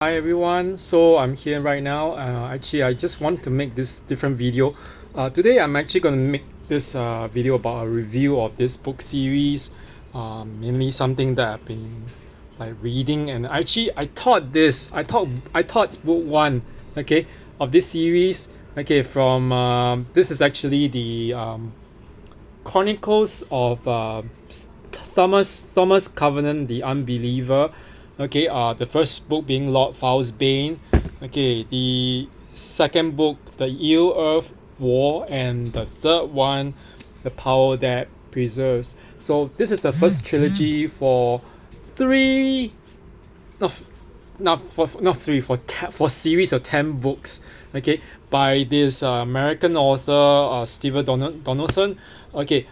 Hi everyone, so I'm here right now. Actually, I just want to make this different video. Today, I'm actually going to make this video about a review of this book series. Mainly something that I've been like reading, and actually, I thought book one, okay, of this series. Okay, from this is actually the Chronicles of Thomas Covenant, the Unbeliever. Okay, the first book being Lord Fowl's Bane. Okay, the second book, The Ill Earth War, and the third one, The Power That Preserves. So this is the first trilogy for three, not not three, for series of 10 books. Okay, by this American author Stephen Donaldson. Okay,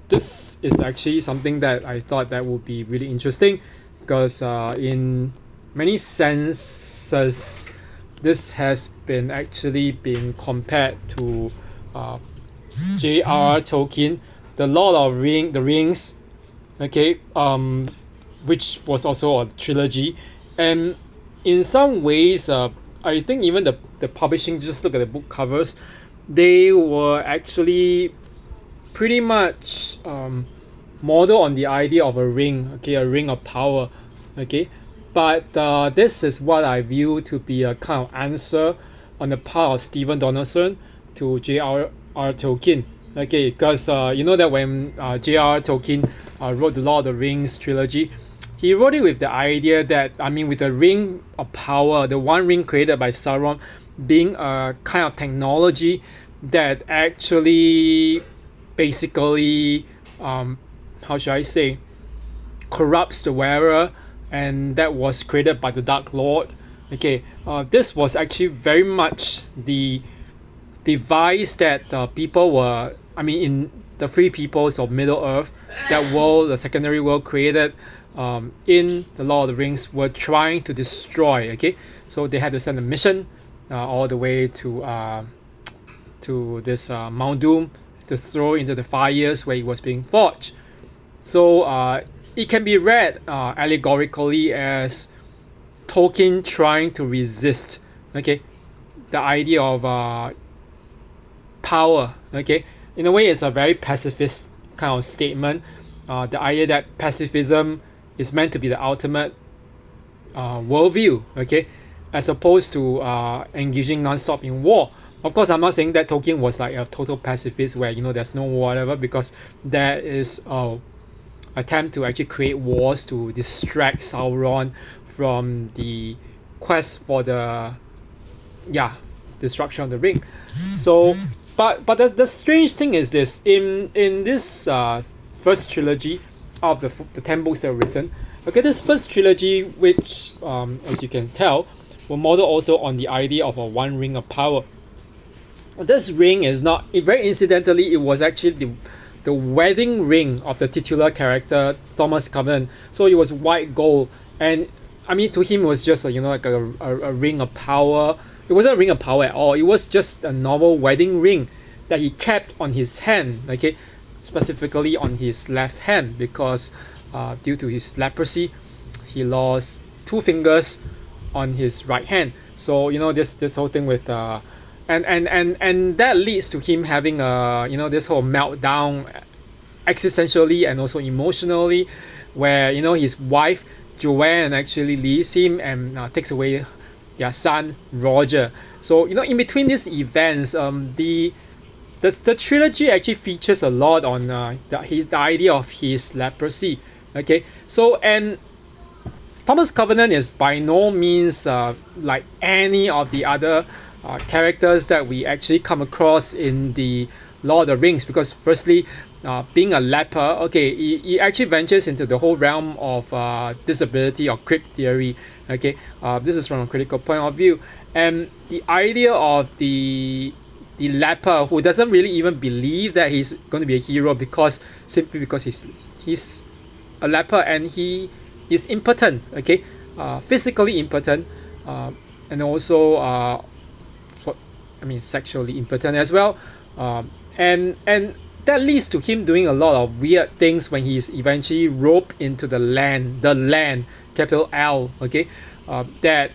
this is actually something that I thought that would be really interesting because in many senses this has been actually been compared to uh, J.R.R. Tolkien, the Rings, okay, which was also a trilogy, and in some ways, I think even the publishing, just look at the book covers, they were actually pretty much model on the idea of a ring, okay, a ring of power, okay. But this is what I view to be a kind of answer on the part of Stephen Donaldson to J.R.R. Tolkien, okay, because you know that when J.R.R. Tolkien wrote the Lord of the Rings trilogy, he wrote it with the idea that, I mean, with the ring of power, the one ring created by Sauron, being a kind of technology that actually basically, how should I say, corrupts the wearer, and that was created by the Dark Lord. Okay, this was actually very much the device that people were, I mean, in the free peoples of Middle Earth, that world, the secondary world created in the Lord of the Rings, were trying to destroy. Okay, so they had to send a mission all the way to this Mount Doom to throw into the fires where it was being forged. So it can be read allegorically as Tolkien trying to resist, okay, the idea of power. Okay, in a way, it's a very pacifist kind of statement. The idea that pacifism is meant to be the ultimate worldview, okay, as opposed to engaging non-stop in war. Of course, I'm not saying that Tolkien was like a total pacifist where, you know, there's no war, whatever, because there is attempt to actually create wars to distract Sauron from the quest for the destruction of the ring. So, but the strange thing is this: in this first trilogy of the 10 books that were written, okay, this first trilogy, which as you can tell, were modeled also on the idea of a one ring of power. This ring is not, very incidentally, it was actually the wedding ring of the titular character Thomas Covenant. So it was white gold, and I mean, to him it was just like a ring of power. It wasn't a ring of power at all. It was just a normal wedding ring that he kept on his hand, okay, specifically on his left hand, because due to his leprosy, he lost two fingers on his right hand. So this whole thing with and that leads to him having this whole meltdown existentially and also emotionally, where his wife Joanne actually leaves him and takes away their son Roger. So in between these events, the trilogy actually features a lot on the idea of his leprosy. Okay, so, and Thomas Covenant is by no means like any of the other characters that we actually come across in the Lord of the Rings, because firstly, being a leper, okay, he actually ventures into the whole realm of disability or crypt theory. Okay, this is from a critical point of view, and the idea of the leper who doesn't really even believe that he's going to be a hero simply because he's a leper and he is impotent. Okay, physically impotent, and also sexually impotent as well, and that leads to him doing a lot of weird things when he's eventually roped into the land, capital L, okay, that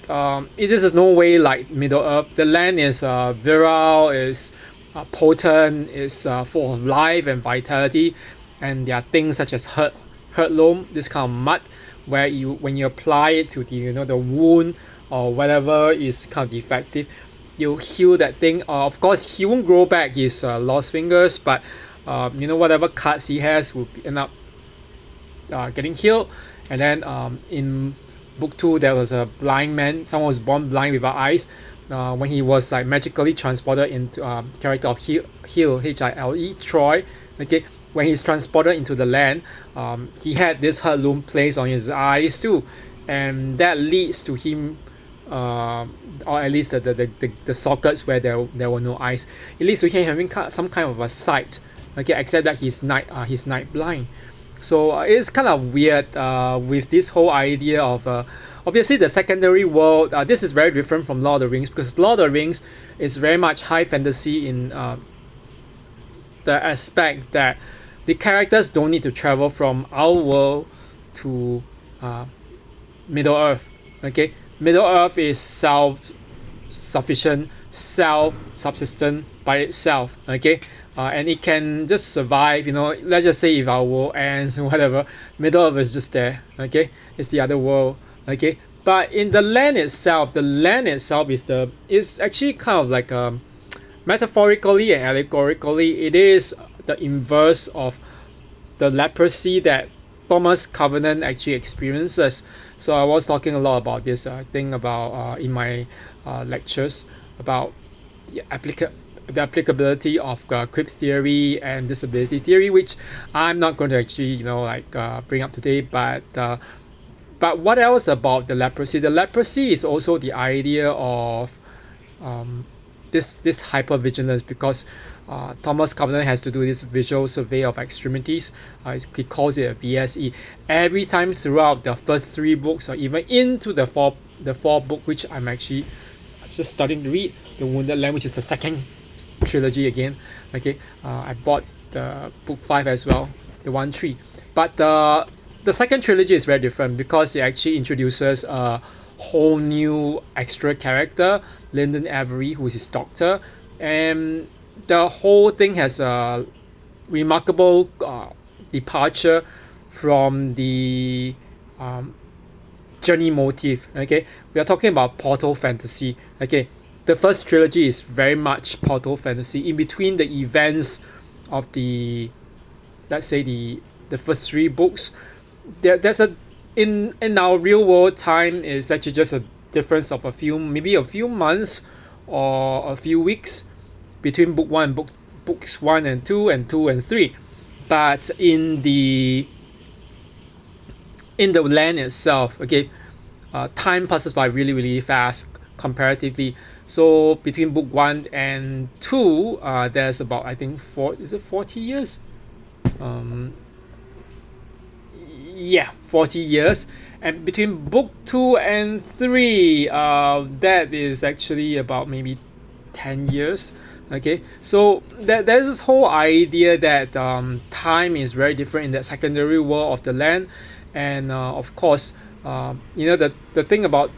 it is no way like Middle Earth. The land is virile, is potent, is full of life and vitality, and there are things such as hurt loam, this kind of mud, where you when you apply it to the the wound or whatever is kind of defective, you heal that thing. Of course, he won't grow back his lost fingers, but whatever cuts he has will end up getting healed. And then in book 2 there was a blind man, someone was born blind without eyes. When he was like magically transported into character of Hile, Hile, Troy, okay, when he's transported into the land, he had this hurt loom placed on his eyes too, and that leads to him, or at least the sockets where there were no eyes, it leads to him having some kind of a sight, okay, except that he's night blind. So it's kind of weird with this whole idea of obviously the secondary world. This is very different from Lord of the Rings, because Lord of the Rings is very much high fantasy in the aspect that the characters don't need to travel from our world to Middle Earth. Okay, Middle Earth is self-sufficient, self-subsistent by itself. Okay, and it can just survive. Let's just say if our world ends, whatever, Middle Earth is just there. Okay, it's the other world. Okay, but in the land itself is actually kind of like metaphorically and allegorically, it is the inverse of the leprosy that Thomas Covenant actually experiences. So I was talking a lot about this thing about in my lectures about the applicability of crypt theory and disability theory, which I'm not going to actually bring up today. But what else about the leprosy? The leprosy is also the idea of this hypervigilance, because Thomas Covenant has to do this visual survey of extremities. He calls it a VSE. Every time throughout the first 3 books, or even into the fourth book, which I'm actually just starting to read, The Wounded Land, which is the second trilogy again. Okay, I bought the book 5 as well, the 1-3. But the second trilogy is very different, because it actually introduces a whole new extra character, Lyndon Avery, who is his doctor, and the whole thing has a remarkable departure from the journey motif. Okay, we are talking about portal fantasy. Okay, the first trilogy is very much portal fantasy. In between the events of the, let's say, the first 3 books, there's a in our real world time is actually just a difference of maybe a few months or a few weeks between book 1 and books 1 and 2 and 2 and 3. But in the land itself, okay, time passes by really, really fast comparatively. So between book 1 and 2, there's about, I think, 40 years? 40 years. And between book 2 and 3, that is actually about maybe 10 years. Okay, so there's this whole idea that time is very different in that secondary world of the land. And of course, the thing about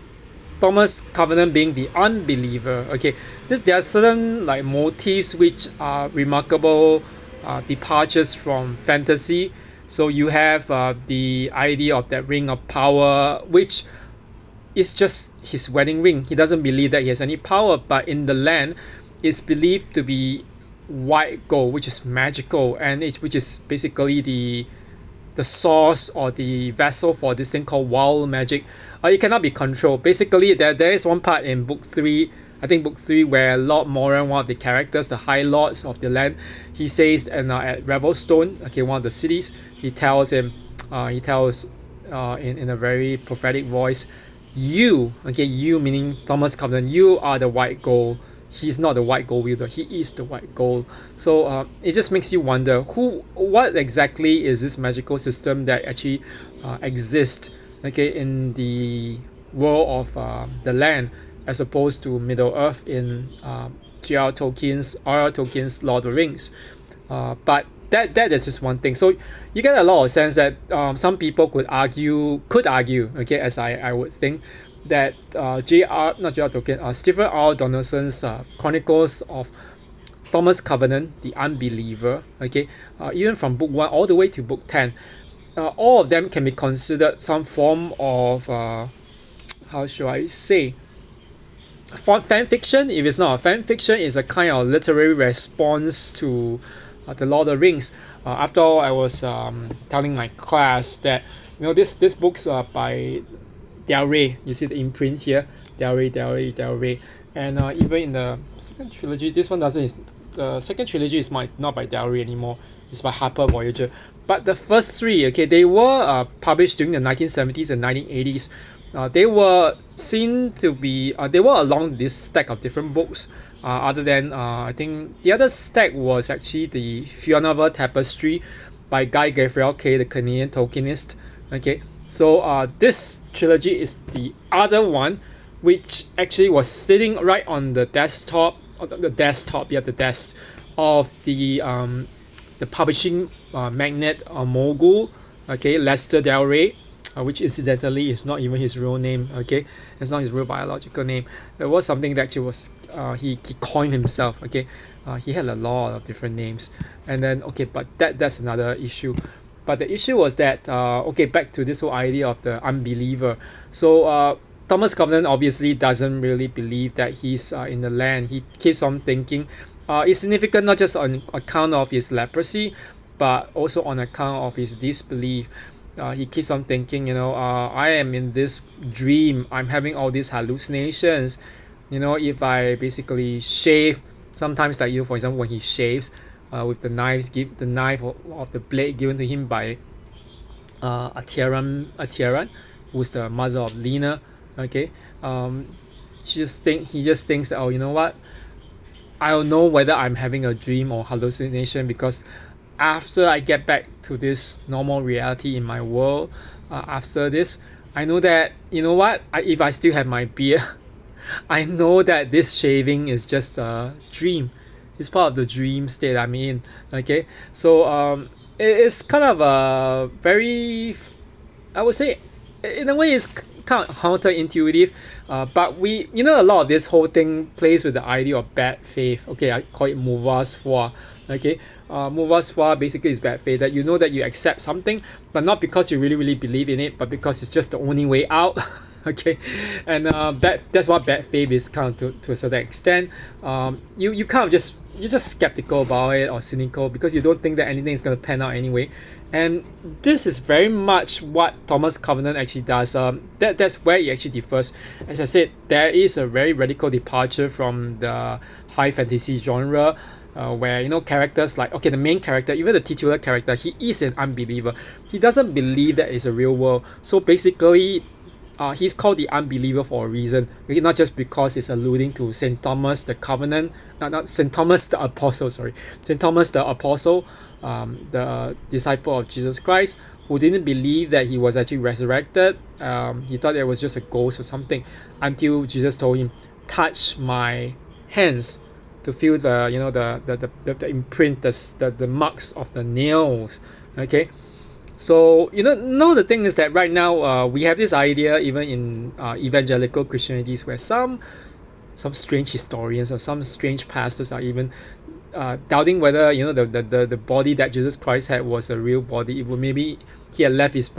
Thomas Covenant being the unbeliever, okay, there are certain like motifs which are remarkable departures from fantasy. So you have the idea of that ring of power, which is just his wedding ring. He doesn't believe that he has any power, but in the land, it's believed to be white gold, which is magical, and which is basically the source or the vessel for this thing called wild magic. It cannot be controlled. Basically, there is one part in book 3, I think book 3, where Lord Moran, one of the characters, the High Lords of the land, he says, and at Revelstone, okay, one of the cities, he tells in a very prophetic voice, you meaning Thomas Covenant, you are the white gold. He's not the white gold wielder, he is the white gold. So it just makes you wonder what exactly is this magical system that actually exists, okay, in the world of the land, as opposed to Middle Earth in R.R. Tolkien's Lord of the Rings. But that is just one thing. So you get a lot of sense that some people could argue, okay, as I would think, that Stephen R. Donaldson's Chronicles of Thomas Covenant, the Unbeliever, okay, even from book 1 all the way to book 10, all of them can be considered some form of, how should I say, fan fiction. If it's not a fan fiction, it's a kind of literary response to the Lord of the Rings. After all, I was telling my class that this book's by Del Rey. You see the imprint here, Del Rey, and even in the second trilogy, this one doesn't. The second trilogy is not by Del Rey anymore. It's by Harper Voyager. But the first three, okay, they were published during the 1970s and 1980s. They were seen to be, they were along this stack of different books. Other than, I think the other stack was actually the Fionnuala Tapestry by Guy Gavriel Kay, the Canadian Tolkienist. Okay, so this trilogy is the other one, which actually was sitting right on the desktop of the desk of the publishing magnate mogul, okay, Lester Del Rey, which incidentally is not even his real name, okay, it's not his real biological name. It was something that he coined himself, okay. He had a lot of different names, and then okay, but that's another issue. But the issue was that okay, back to this whole idea of the unbeliever. So Thomas Covenant obviously doesn't really believe that he's in the land. He keeps on thinking it's significant not just on account of his leprosy, but also on account of his disbelief. He keeps on thinking, I am in this dream. I'm having all these hallucinations. If I basically shave, sometimes like for example, when he shaves with the knife of the blade given to him by Atiran, who's the mother of Lena. Okay, he just thinks, oh, you know what? I don't know whether I'm having a dream or hallucination, because after I get back to this normal reality in my world, after this, I know that, you know what? If I still have my beard, I know that this shaving is just a dream. It's part of the dream state I'm in. Okay, so it's kind of a very, I would say, in a way, it's kind of counterintuitive, but a lot of this whole thing plays with the idea of bad faith. Okay, I call it mauvaise foi. Okay, mauvaise foi basically is bad faith, that you know that you accept something, but not because you really believe in it, but because it's just the only way out. Okay, and that's what bad faith is, kind of to a certain extent. You kind of you're just skeptical about it, or cynical, because you don't think that anything is going to pan out anyway. And this is very much what Thomas Covenant actually does. That's where it actually differs. As I said, there is a very radical departure from the high fantasy genre, where characters like, okay, the main character, even the titular character, he is an unbeliever. He doesn't believe that it's a real world. So basically, he's called the Unbeliever for a reason. Okay, not just because it's alluding to Saint Thomas the Covenant, not Saint Thomas the Apostle. Sorry, Saint Thomas the Apostle, the disciple of Jesus Christ, who didn't believe that he was actually resurrected. He thought it was just a ghost or something, until Jesus told him, "Touch my hands to feel the imprint, the marks of the nails." Okay. So the thing is that right now we have this idea even in evangelical Christianities, where some strange historians or some strange pastors are even doubting whether the body that Jesus Christ had was a real body. It would, maybe he had left his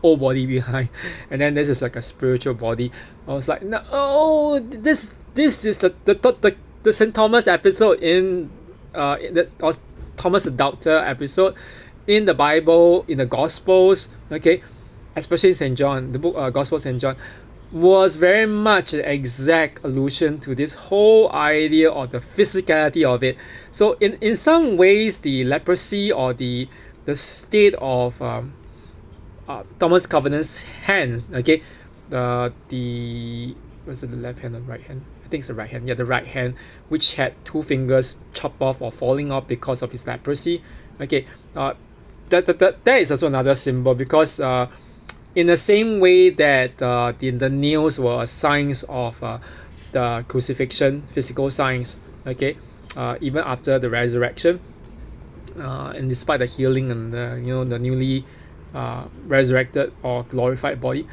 old body behind, and then this is like a spiritual body. I was like, no, this is the Saint Thomas episode in the Thomas the Doubter episode in the Bible, in the Gospels, okay, especially St. John, the book Gospel of St. John, was very much an exact allusion to this whole idea of the physicality of it. So in some ways, the leprosy, or the state of Thomas Covenant's hands, okay, was it the left hand or right hand? I think it's the right hand. Yeah, the right hand, which had two fingers chopped off or falling off because of his leprosy. Okay, that is also another symbol, because in the same way that the nails were signs of the crucifixion, physical signs, okay, even after the resurrection, and despite the healing and the newly resurrected or glorified body,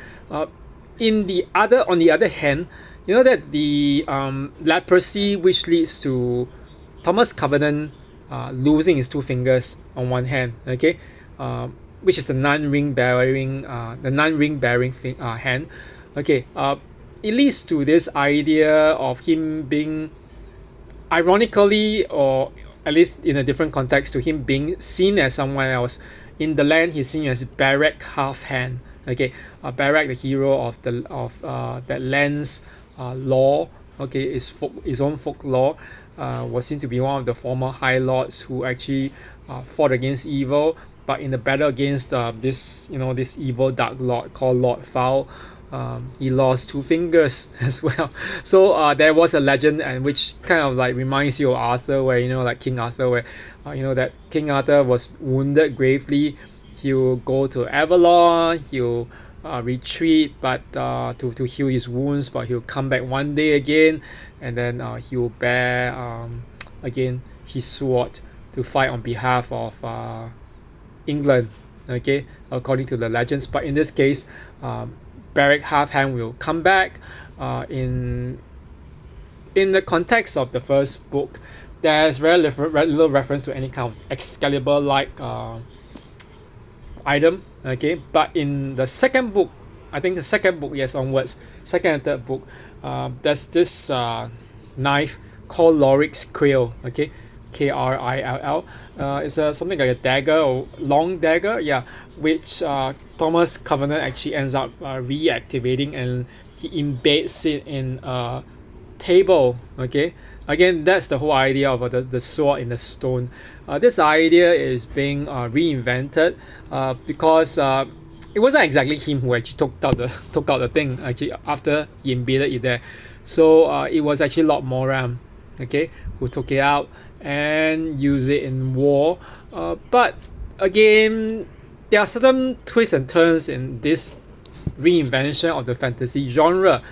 on the other hand, you know that the leprosy, which leads to Thomas Covenant losing his two fingers on one hand, okay, which is the non-ring bearing hand, okay. It leads to this idea of him being, ironically, or at least in a different context, to him being seen as someone else. In the land, he's seen as Barak half hand. Okay, Barak, the hero of that land's law. Okay, his own folklore, was seen to be one of the former high lords who actually fought against evil. But in the battle against this evil dark lord called Lord Foul, he lost two fingers as well. So there was a legend, and which kind of like reminds you of Arthur, where like King Arthur, where that King Arthur was wounded gravely. He'll go to Avalon, he'll retreat, but to heal his wounds, but he'll come back one day again, and then he'll bear again his sword to fight on behalf of England, okay, according to the legends. But in this case, Barak Halfhand will come back. In the context of the first book, there's very little reference to any kind of Excalibur-like item, okay. But in the second book, I think the second book, yes, onwards, second and third book, there's this knife called Loric's Krill, okay, Krill. It's something like a dagger or long dagger, yeah, which Thomas Covenant actually ends up reactivating, and he embeds it in a table, okay. Again, that's the whole idea of the sword in the stone. This idea is being reinvented because it wasn't exactly him who actually took out the thing actually after he embedded it there. So it was actually Lord Moram, okay, who took it out and used it in war. But again, there are certain twists and turns in this reinvention of the fantasy genre,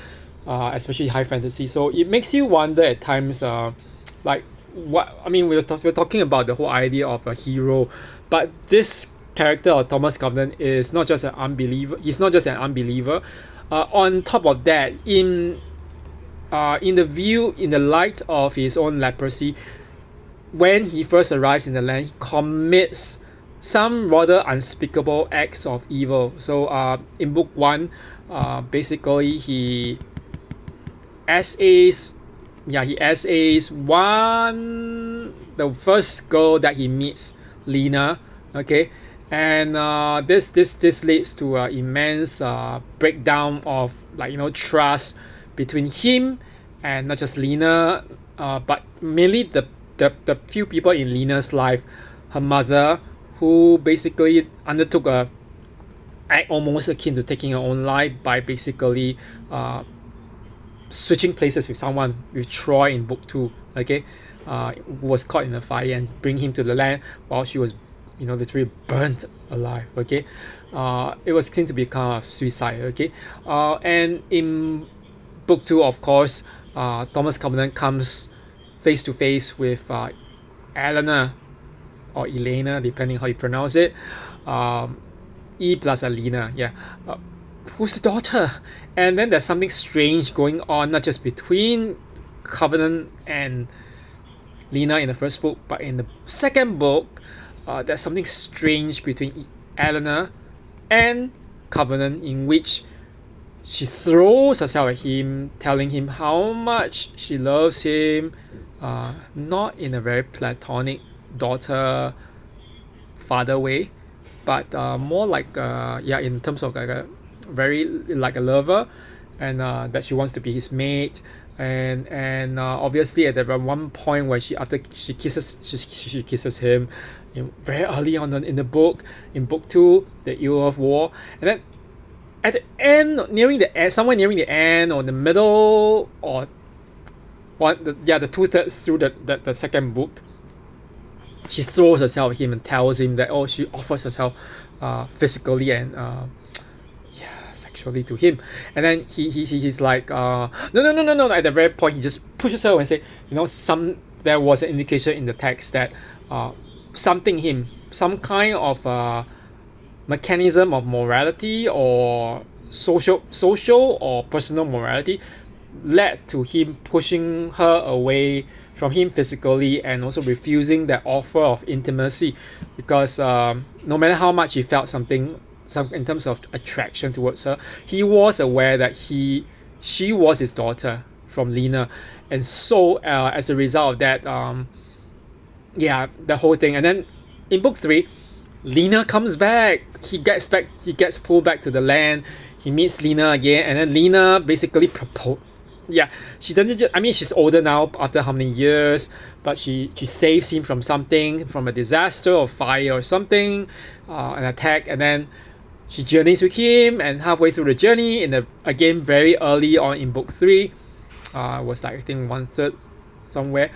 especially high fantasy. So it makes you wonder at times, like what I mean. We're talking about the whole idea of a hero, but this character of Thomas Covenant is not just an unbeliever. He's not just an unbeliever. On top of that, in the light of his own leprosy, when he first arrives in the land, he commits some rather unspeakable acts of evil. So in book one, basically he SAs the first girl that he meets, Lena, okay, and this leads to immense breakdown of trust between him and not just Lena, but mainly the few people in Lena's life, her mother, who basically undertook a act almost akin to taking her own life by basically switching places with Troy in book 2, okay, who was caught in a fire and bring him to the land while she was literally burnt alive, okay. It was seen to be kind of suicide, okay. And in book 2, of course, Thomas Covenant comes face to face with Eleanor, or Elena, depending how you pronounce it, E plus Alina, yeah, who's the daughter. And then there's something strange going on, not just between Covenant and Lena in the first book, but in the second book, there's something strange between Eleanor and Covenant, in which she throws herself at him, telling him how much she loves him, not in a very platonic daughter father way, but more like in terms of like a very like a lover, and that she wants to be his mate. And obviously at the one point where she kisses him very early on in the book, in book 2, the Eel of War, and then at the end, somewhere nearing the end or the middle, or the 2/3 through the second book, she throws herself at him and tells him that she offers herself physically and sexually to him. And then he's like no, at the very point he just pushes her and say, there was an indication in the text that some kind of mechanism of morality or social or personal morality led to him pushing her away from him physically and also refusing that offer of intimacy because no matter how much he felt some in terms of attraction towards her, he was aware that she was his daughter from Lena, and so as a result of that, yeah, the whole thing. And then in book 3, Lena comes back. He gets pulled back to the land. He meets Lena again, and then Lena basically proposed. Yeah, she doesn't just, I mean, she's older now after how many years, but she saves him from something, from a disaster or fire or something, an attack, and then she journeys with him, and halfway through the journey, again very early on in book 3, was like I think 1/3 somewhere,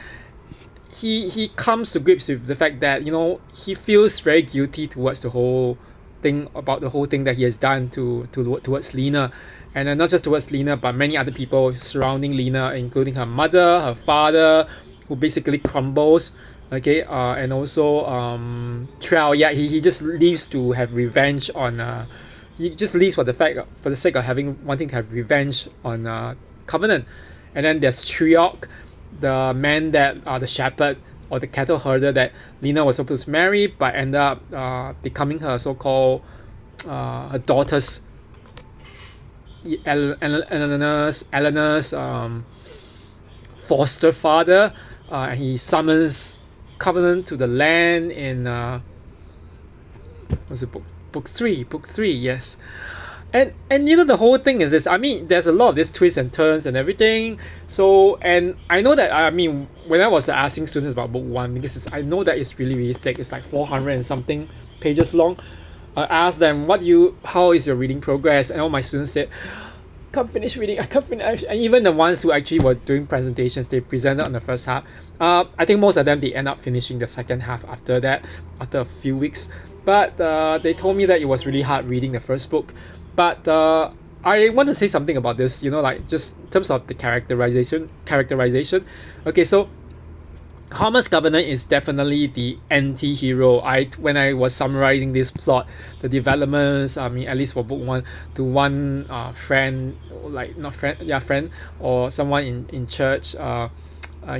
he comes to grips with the fact that he feels very guilty towards the whole thing that he has done towards Lena, and then not just towards Lena but many other people surrounding Lena, including her mother, her father, who basically crumbles. Okay, and also Trell. Yeah, he just leaves to have revenge on. He just leaves for the sake of wanting to have revenge on Covenant, and then there's Triok, the man that the shepherd or the cattle herder that Lena was supposed to marry, but ended up becoming her so-called her daughter's Eleanor's foster father. And he summons Covenant to the land in what's it, book three, yes. And the whole thing is this. I mean, there's a lot of this twists and turns and everything. So, and I know that, I mean, when I was asking students about book 1, because I know that it's really, really thick. It's like 400 and something pages long. I asked them, how is your reading progress? And all my students said, I can't finish reading. And even the ones who actually were doing presentations, they presented on the first half. I think most of them, they end up finishing the second half after that, after a few weeks. But they told me that it was really hard reading the first book. But I want to say something about this, like just in terms of the characterization. Okay, so Thomas Covenant is definitely the anti-hero. When I was summarizing this plot, the developments, I mean, at least for book 1, to one friend, friend or someone in church,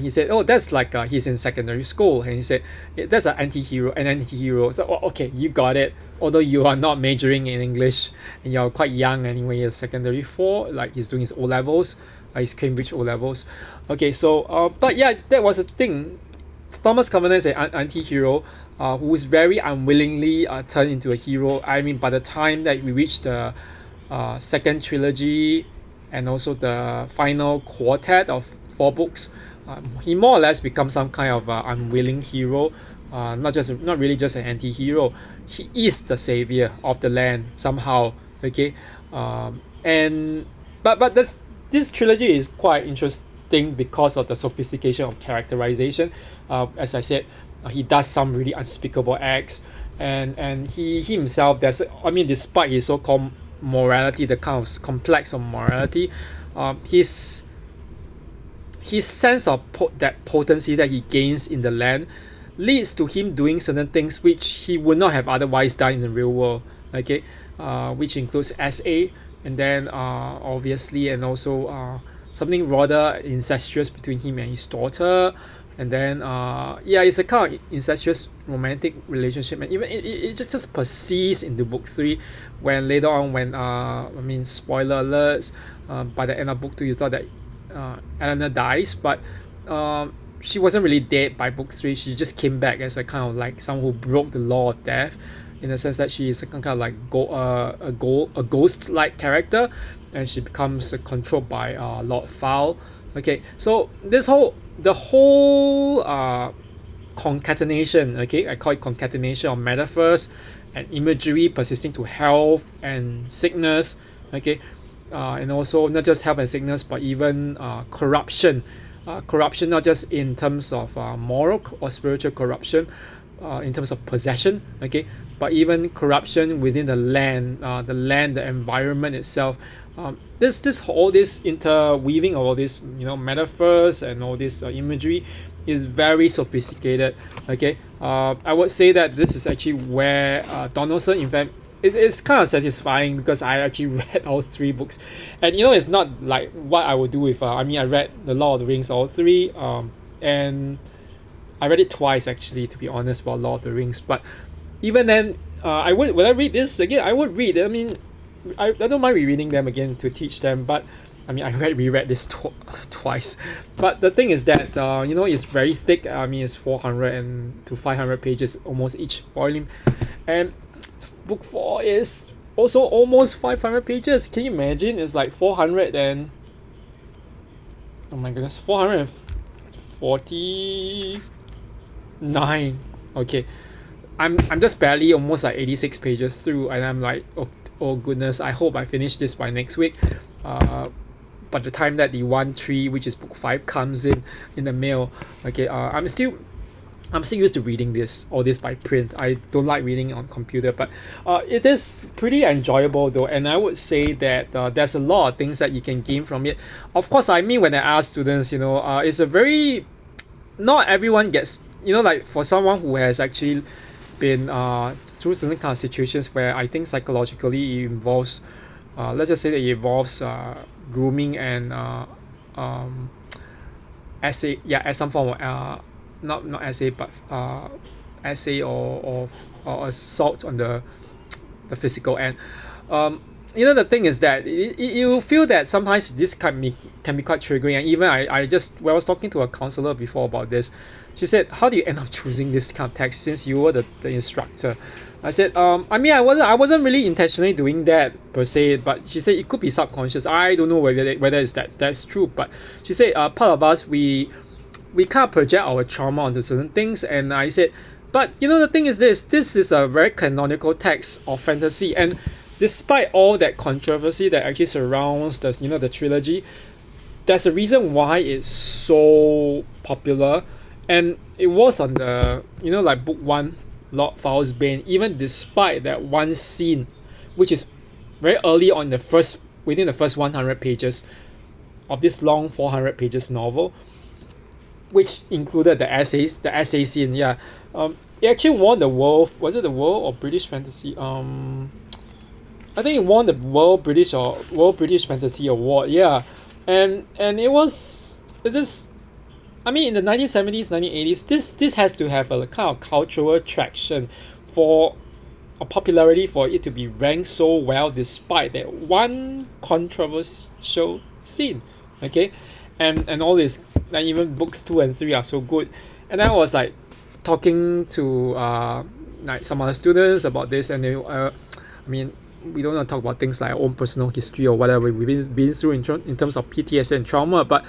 he said, oh, that's like he's in secondary school, and he said, that's an anti-hero. So, okay, you got it. Although you are not majoring in English and you're quite young anyway, you're secondary 4, like he's doing his O-levels, his Cambridge O-levels. Okay, so but yeah, that was a thing. Thomas Covenant is an anti-hero who is very unwillingly turned into a hero. I mean, by the time that we reach the second trilogy and also the final quartet of 4 books, he more or less becomes some kind of unwilling hero, not really just an anti-hero. He is the savior of the land somehow. Okay, but this trilogy is quite interesting because of the sophistication of characterization. As I said, he does some really unspeakable acts, and he himself, despite his so-called morality, the kind of complex of morality, his sense of that potency that he gains in the land leads to him doing certain things which he would not have otherwise done in the real world. Okay, which includes SA, and then obviously, and also something rather incestuous between him and his daughter, and then it's a kind of incestuous romantic relationship, and even it just persists into book 3, when later on, when spoiler alerts, by the end of book 2 you thought that Eleanor dies, but she wasn't really dead by book 3. She just came back as a kind of like someone who broke the law of death, in the sense that she is a kind of like a ghost-like character, and she becomes controlled by Lord Fowl. Okay, so the whole concatenation, okay, I call it concatenation of metaphors and imagery persisting to health and sickness, okay, and also not just health and sickness, but even corruption. Corruption not just in terms of moral or spiritual corruption, in terms of possession, okay, but even corruption within the land, the environment itself. All this interweaving of all this metaphors and all this imagery is very sophisticated. Okay, I would say that this is actually where Donaldson, in fact, it's kind of satisfying because I actually read all three books, and it's not like what I would do with. I mean, I read The Lord of the Rings all three, and I read it twice actually, to be honest, about Lord of the Rings. But even then, would I read this again? I would read. I mean, I don't mind rereading them again to teach them, but I mean, I reread this twice. But the thing is that it's very thick. I mean, it's 400 to 500 pages almost each volume, and book 4 is also almost 500 pages. Can you imagine? It's like 400 and oh my goodness, 449. Okay, I'm just barely almost like 86 pages through, and I'm like, oh goodness, I hope I finish this by next week. But the time that the 1-3, which is book 5, comes in the mail, okay, I'm still used to reading all this by print. I don't like reading on computer, but it is pretty enjoyable though, and I would say that there's a lot of things that you can gain from it. Of course, I mean, when I ask students, it's a very, not everyone gets, like for someone who has actually been through certain kind of situations where I think psychologically it involves, let's just say that it involves grooming and essay, as some form of not essay, but essay or assault on the physical end. The thing is that you feel that sometimes this can be quite triggering, and even I was talking to a counselor before about this. She said, how do you end up choosing this kind of text since you were the instructor? I said, I mean, I wasn't really intentionally doing that per se, but she said it could be subconscious. I don't know whether that's true, but she said part of us, we can't project our trauma onto certain things, and I said, but the thing is this is a very canonical text of fantasy, and despite all that controversy that actually surrounds the trilogy, there's a reason why it's so popular, and it was on the like book 1, Lord Fowl's Bane, even despite that one scene, which is very early on within the first 100 pages of this long 400 pages novel, which included the essay scene. It actually won the world, was it the World or British Fantasy? I think it won the World British Fantasy Award. And it is. I mean, in the 1970s, 1980s, this has to have a kind of cultural traction for a popularity for it to be ranked so well despite that one controversial scene. Okay, and all this, like even books 2 and 3 are so good. And I was like talking to like some other students about this, and they I mean, we don't want to talk about things like our own personal history or whatever we've been through in terms of PTSD and trauma, but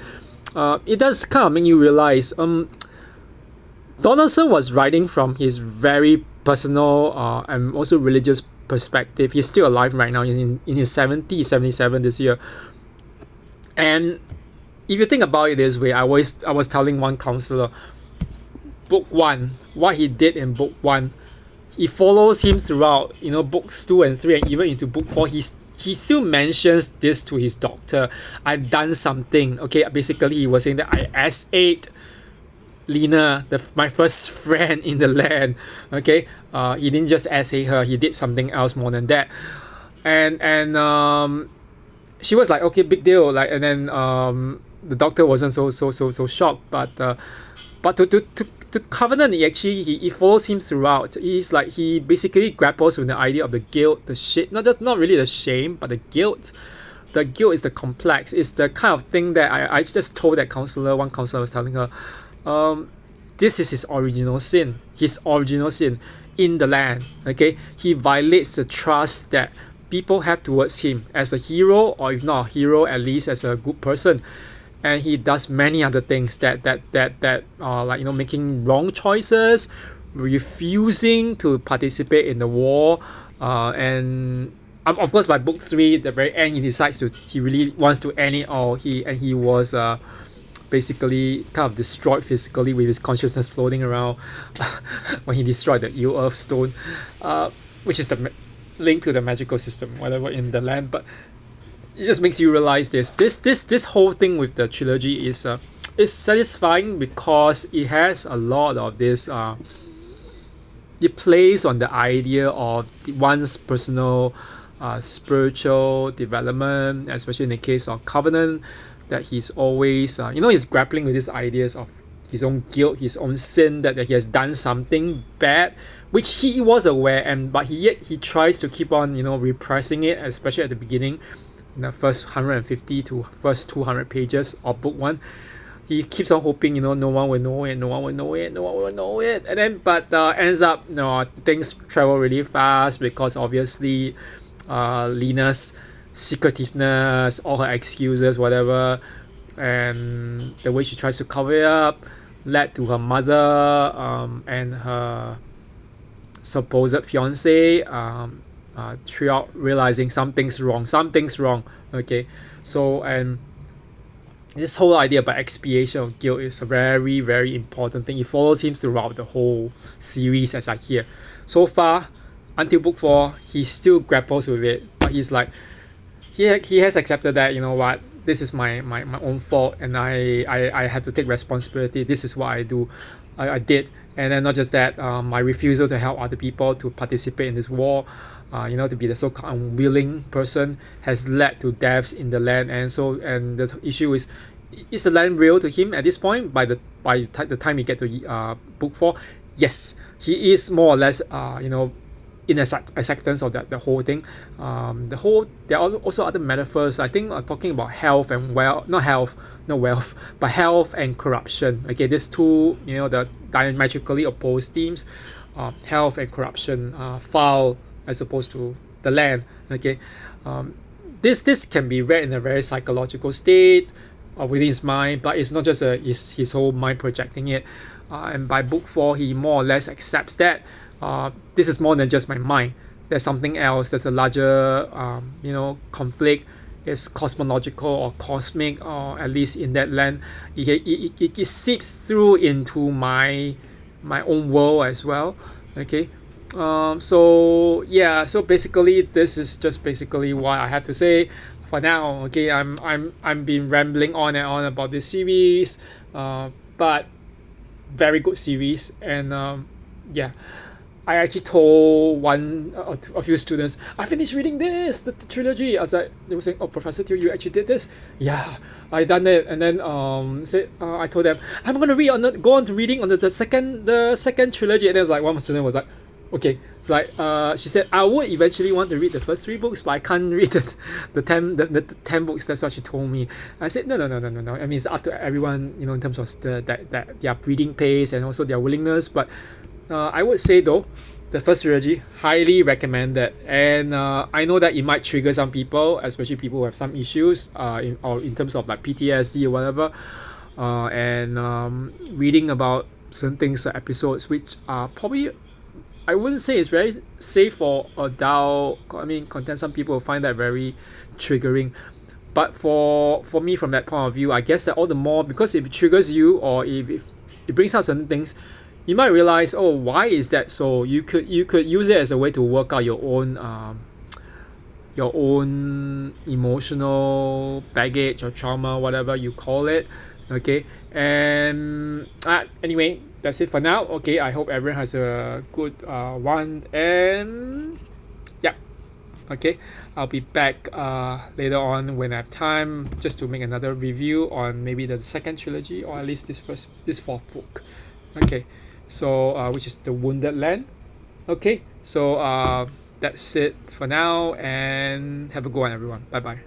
it does kind of make you realize Donaldson was writing from his very personal and also religious perspective. He's still alive right now, in his 70s, 77 this year. And if you think about it this way, I was telling one counselor, book 1, what he did in book 1, he follows him throughout, books 2 and 3, and even into book 4. He still mentions this to his doctor. I've done something. Okay, basically he was saying that I S8 Lena, my first friend in the land. Okay, he didn't just S8 her. He did something else more than that. And she was like, okay, big deal. Like, and then the doctor wasn't so shocked. But to Covenant, he follows him throughout. He's like, he basically grapples with the idea of the guilt, the shit, not really the shame, but the guilt. The guilt is the complex. It's the kind of thing that I just told that counselor. One counselor was telling her, this is his original sin. His original sin in the land. Okay, he violates the trust that people have towards him as a hero, or if not a hero, at least as a good person. And he does many other things that are like, making wrong choices, refusing to participate in the war, and of course by book 3, the very end, he really wants to end it all. He was basically kind of destroyed physically with his consciousness floating around when he destroyed the Eel Earth Stone, which is the link to the magical system, whatever, in the land. But it just makes you realize this whole thing with the trilogy is satisfying because it has a lot of this it plays on the idea of one's personal spiritual development, especially in the case of Covenant, that he's always, he's grappling with these ideas of his own guilt, his own sin, that he has done something bad, which he was aware, but yet he tries to keep on, repressing it, especially at the beginning, in the first 150 to first 200 pages of book one. He keeps on hoping, no one will know it, no one will know it, no one will know it, and then but ends up, things travel really fast because obviously, Lena's secretiveness, all her excuses, whatever, and the way she tries to cover it up, led to her mother and her supposed fiance throughout realizing something's wrong. Okay, so and this whole idea about expiation of guilt is a very, very important thing. It follows him throughout the whole series, as I hear. So far, until book 4, he still grapples with it, but he's like, he has accepted that, what, this is my own fault, and I have to take responsibility. This is what I did. And then not just that, my refusal to help other people to participate in this war, to be the so-called unwilling person, has led to deaths in the land. And the issue is the land real to him at this point? By the time you get to book 4, yes, he is more or less in acceptance of the whole thing. There are also other metaphors, I think, talking about health and not wealth, but health and corruption. Okay, these two, the diametrically opposed themes, health and corruption, foul as opposed to the land. Okay, this can be read in a very psychological state within his mind, but it's not just his whole mind projecting it. And by book 4, he more or less accepts that this is more than just my mind. There's something else. There's a larger, conflict. It's cosmological or cosmic, or at least in that land, it seeps through into my own world as well. Okay, so basically, this is just basically what I have to say for now. Okay, I'm been rambling on and on about this series, but very good series, and I actually told a few students, I finished reading this, the trilogy. I was like, they were saying, "Oh, Professor Teo, you actually did this?" Yeah, I done it. And then I told them I'm gonna go on to reading on the second trilogy. And then one student was like, "Okay." She said, "I would eventually want to read the first 3 books, but I can't read the 10 books." That's what she told me. I said, No. I mean, it's up to everyone, in terms of that their reading pace and also their willingness. But I would say though, the first trilogy, highly recommended. And I know that it might trigger some people, especially people who have some issues in terms of like PTSD or whatever, and reading about certain things, episodes which are probably, I wouldn't say it's very safe for adult content. Some people find that very triggering. But for me, from that point of view, I guess that all the more, because if it triggers you, or if it brings out certain things, you might realize, oh, why is that so? You could use it as a way to work out your own emotional baggage or trauma, whatever you call it. Okay, and anyway, that's it for now. Okay, I hope everyone has a good one, and yeah, okay, I'll be back later on when I have time, just to make another review on maybe the second trilogy, or at least this 4th book. Okay, so which is The Wounded Land. Okay, so that's it for now, and have a good one, everyone. Bye bye.